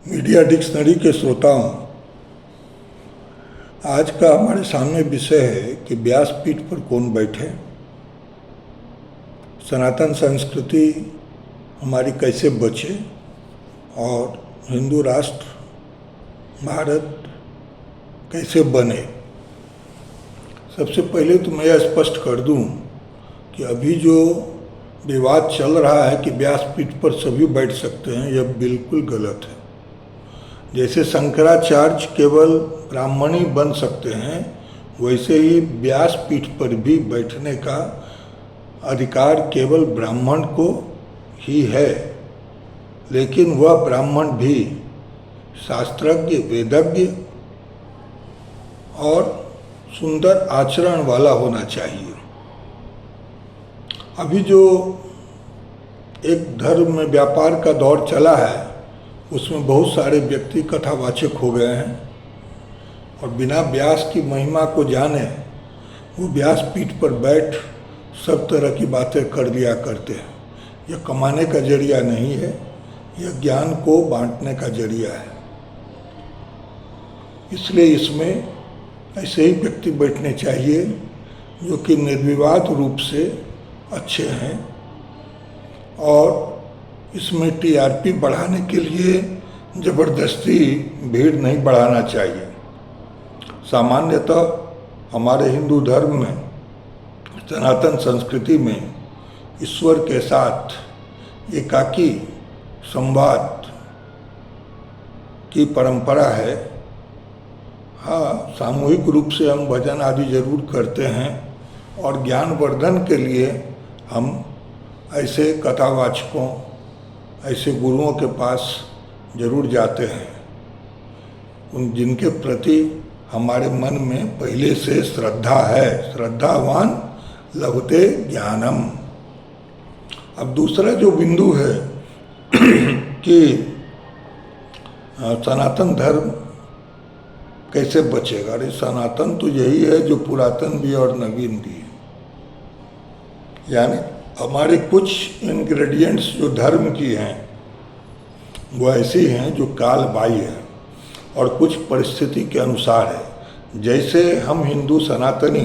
Media dictionary के श्रोताओं, आज का हमारे सामने विषय है कि व्यासपीठ पर कौन बैठे, सनातन संस्कृति हमारी कैसे बचे और हिंदू राष्ट्र भारत कैसे बने। सबसे पहले तो मैं यह स्पष्ट कर दूं कि अभी जो विवाद चल रहा है कि व्यासपीठ पर सभी बैठ सकते हैं, यह बिल्कुल गलत है। जैसे शंकराचार्य केवल ब्राह्मण ही बन सकते हैं, वैसे ही व्यासपीठ पर भी बैठने का अधिकार केवल ब्राह्मण को ही है, लेकिन वह ब्राह्मण भी शास्त्रज्ञ, वेदज्ञ और सुंदर आचरण वाला होना चाहिए। अभी जो एक धर्म में व्यापार का दौर चला है, उसमें बहुत सारे व्यक्ति कथावाचक हो गए हैं और बिना व्यास की महिमा को जाने वो व्यासपीठ पर बैठ सब तरह की बातें कर दिया करते हैं। यह कमाने का जरिया नहीं है, यह ज्ञान को बांटने का जरिया है। इसलिए इसमें ऐसे ही व्यक्ति बैठने चाहिए जो कि निर्विवाद रूप से अच्छे हैं, और इसमें टीआरपी बढ़ाने के लिए ज़बरदस्ती भीड़ नहीं बढ़ाना चाहिए। सामान्यतः हमारे हिंदू धर्म में, सनातन संस्कृति में ईश्वर के साथ एकाकी संवाद की परंपरा है। हाँ, सामूहिक रूप से हम भजन आदि जरूर करते हैं और ज्ञानवर्धन के लिए हम ऐसे कथावाचकों, ऐसे गुरुओं के पास जरूर जाते हैं, उन जिनके प्रति हमारे मन में पहले से श्रद्धा है। श्रद्धावान लभते ज्ञानम। अब दूसरा जो बिंदु है कि सनातन धर्म कैसे बचेगा। अरे सनातन तो यही है जो पुरातन भी और नवीन भी है। यानी हमारे कुछ इंग्रेडिएंट्स जो धर्म की हैं वो ऐसी हैं जो काल बाह्य है और कुछ परिस्थिति के अनुसार है। जैसे हम हिंदू सनातनी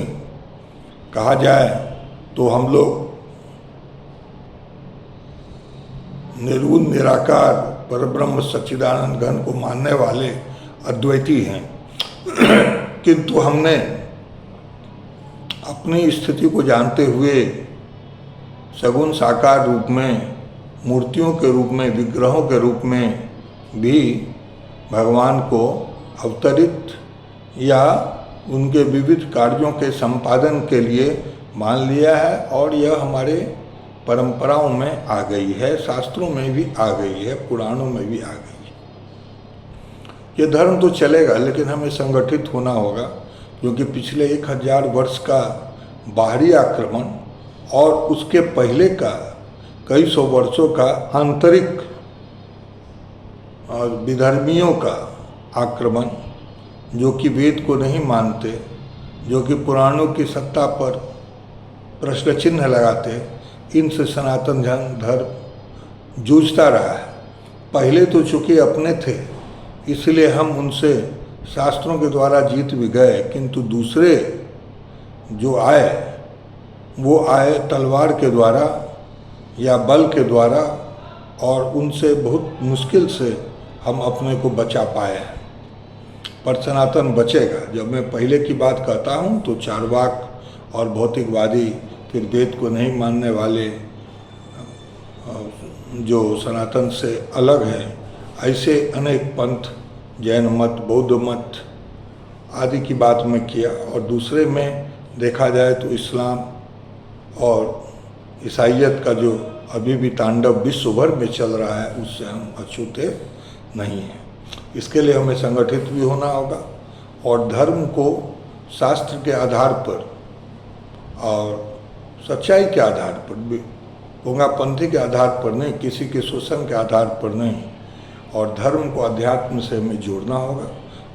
कहा जाए तो हम लोग निर्गुण निराकार परब्रह्म सच्चिदानंद घन को मानने वाले अद्वैती हैं, किंतु हमने अपनी स्थिति को जानते हुए सगुण साकार रूप में, मूर्तियों के रूप में, विग्रहों के रूप में भी भगवान को अवतरित या उनके विविध कार्यों के संपादन के लिए मान लिया है, और यह हमारे परंपराओं में आ गई है, शास्त्रों में भी आ गई है, पुराणों में भी आ गई है। ये धर्म तो चलेगा, लेकिन हमें संगठित होना होगा, क्योंकि पिछले 1000 वर्ष का बाहरी आक्रमण और उसके पहले का कई सौ वर्षों का आंतरिक और विधर्मियों का आक्रमण, जो कि वेद को नहीं मानते, जो कि पुराणों की सत्ता पर प्रश्न चिन्ह लगाते, इनसे सनातन धर्म जूझता रहा है। पहले तो चूंकि अपने थे, इसलिए हम उनसे शास्त्रों के द्वारा जीत भी गए, किंतु दूसरे जो आए वो आए तलवार के द्वारा या बल के द्वारा, और उनसे बहुत मुश्किल से हम अपने को बचा पाए हैं। पर सनातन बचेगा। जब मैं पहले की बात कहता हूँ तो चार्वाक और भौतिकवादी, फिर वेद को नहीं मानने वाले जो सनातन से अलग हैं, ऐसे अनेक पंथ, जैन मत, बौद्ध मत आदि की बात मैं किया। और दूसरे में देखा जाए तो इस्लाम और ईसाइयत का जो अभी भी तांडव विश्व भर में चल रहा है, उससे हम अछूते नहीं हैं। इसके लिए हमें संगठित भी होना होगा और धर्म को शास्त्र के आधार पर और सच्चाई के आधार पर, गोंगापंथी के आधार पर नहीं, किसी के शोषण के आधार पर नहीं, और धर्म को अध्यात्म से हमें जोड़ना होगा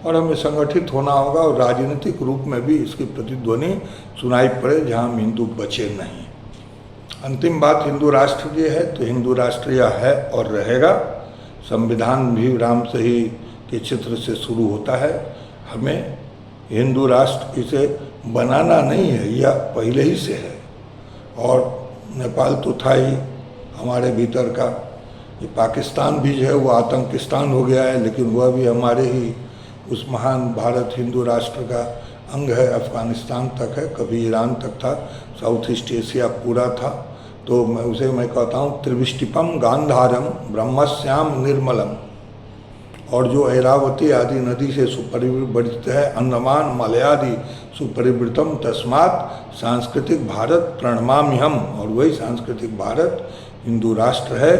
और हमें संगठित होना होगा, और राजनीतिक रूप में भी इसकी प्रतिध्वनि सुनाई पड़े जहाँ हम हिंदू बचे नहीं। अंतिम बात हिंदू राष्ट्र की है, तो हिंदू राष्ट्र यह है और रहेगा। संविधान भी राम से ही के चित्र से शुरू होता है। हमें हिंदू राष्ट्र इसे बनाना नहीं है, यह पहले ही से है। और नेपाल तो था ही हमारे भीतर का। ये पाकिस्तान भी जो है वो आतंकिस्तान हो गया है, लेकिन वह भी हमारे ही उस महान भारत हिंदू राष्ट्र का अंग है। अफ़गानिस्तान तक है, कभी ईरान तक था, साउथ ईस्ट एशिया पूरा था। तो मैं कहता हूँ त्रिविष्टिपम गांधारम ब्रह्मश्याम निर्मलम। और जो ऐरावती आदि नदी से सुपरिवृत है, अंडमान मलयादि सुपरिवृतम, तस्मात् सांस्कृतिक भारत प्रणमाम्यहम। और वही सांस्कृतिक भारत हिंदू राष्ट्र है।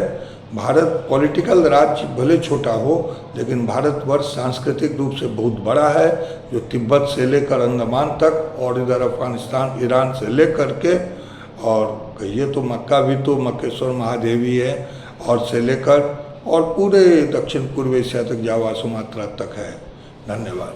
भारत पॉलिटिकल राज्य भले छोटा हो, लेकिन भारतवर्ष सांस्कृतिक रूप से बहुत बड़ा है, जो तिब्बत से लेकर अंडमान तक और इधर अफगानिस्तान ईरान से लेकर के, और कहिए तो मक्का भी तो मक्केश्वर महादेवी है, और से लेकर और पूरे दक्षिण पूर्व एशिया तक, जावा सुमात्रा तक है। धन्यवाद।